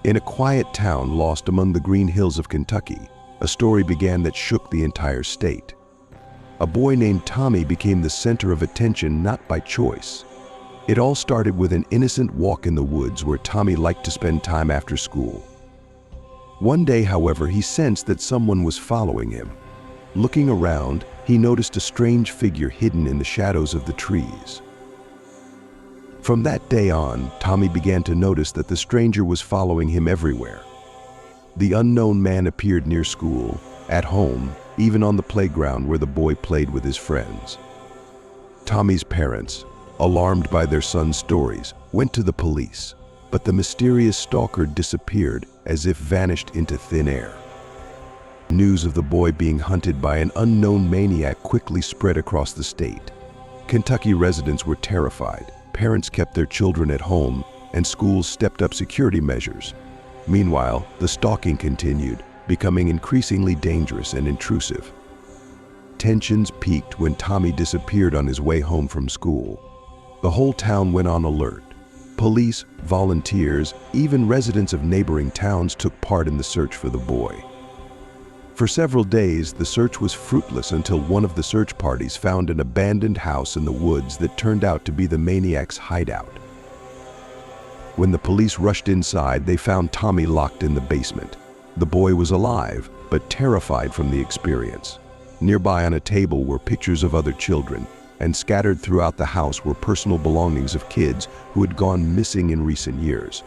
In a quiet town lost among the green hills of Kentucky, a story began that shook the entire state. A boy named Tommy became the center of attention not by choice. It all started with an innocent walk in the woods where Tommy liked to spend time after school. One day, however, he sensed that someone was following him. Looking around, he noticed a strange figure hidden in the shadows of the trees. From that day on, Tommy began to notice that the stranger was following him everywhere. The unknown man appeared near school, at home, even on the playground where the boy played with his friends. Tommy's parents, alarmed by their son's stories, went to the police, but the mysterious stalker disappeared as if vanished into thin air. News of the boy being hunted by an unknown maniac quickly spread across the state. Kentucky residents were terrified, parents kept their children at home, and schools stepped up security measures. Meanwhile, the stalking continued, becoming increasingly dangerous and intrusive. Tensions peaked when Tommy disappeared on his way home from school. The whole town went on alert. Police, volunteers, even residents of neighboring towns took part in the search for the boy. For several days, the search was fruitless until one of the search parties found an abandoned house in the woods that turned out to be the maniac's hideout. When the police rushed inside, they found Tommy locked in the basement. The boy was alive, but terrified from the experience. Nearby on a table were pictures of other children, and scattered throughout the house were personal belongings of kids who had gone missing in recent years.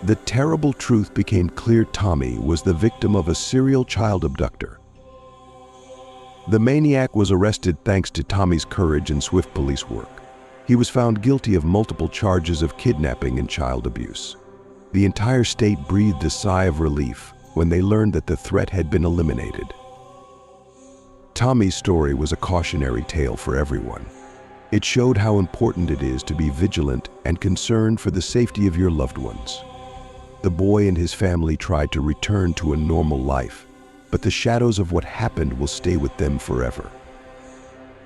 The terrible truth became clear: Tommy was the victim of a serial child abductor. The maniac was arrested thanks to Tommy's courage and swift police work. He was found guilty of multiple charges of kidnapping and child abuse. The entire state breathed a sigh of relief when they learned that the threat had been eliminated. Tommy's story was a cautionary tale for everyone. It showed how important it is to be vigilant and concerned for the safety of your loved ones. The boy and his family tried to return to a normal life, but the shadows of what happened will stay with them forever.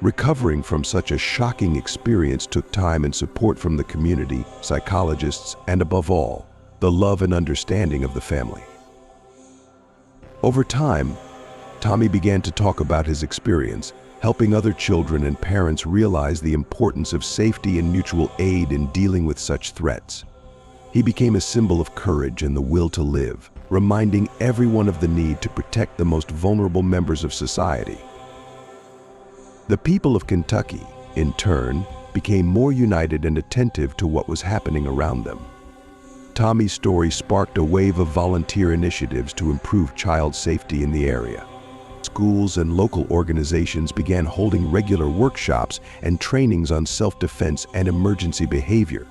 Recovering from such a shocking experience took time and support from the community, psychologists, and above all, the love and understanding of the family. Over time, Tommy began to talk about his experience, helping other children and parents realize the importance of safety and mutual aid in dealing with such threats. He became a symbol of courage and the will to live, reminding everyone of the need to protect the most vulnerable members of society. The people of Kentucky, in turn, became more united and attentive to what was happening around them. Tommy's story sparked a wave of volunteer initiatives to improve child safety in the area. Schools and local organizations began holding regular workshops and trainings on self-defense and emergency behavior.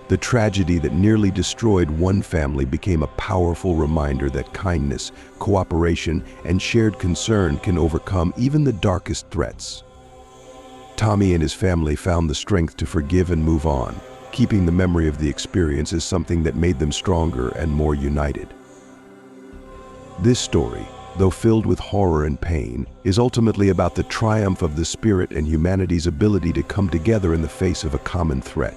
The tragedy that nearly destroyed one family became a powerful reminder that kindness, cooperation, and shared concern can overcome even the darkest threats. Tommy and his family found the strength to forgive and move on, keeping the memory of the experience as something that made them stronger and more united. This story, though filled with horror and pain, is ultimately about the triumph of the spirit and humanity's ability to come together in the face of a common threat.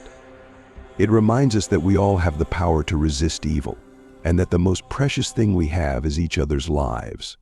It reminds us that we all have the power to resist evil, and that the most precious thing we have is each other's lives.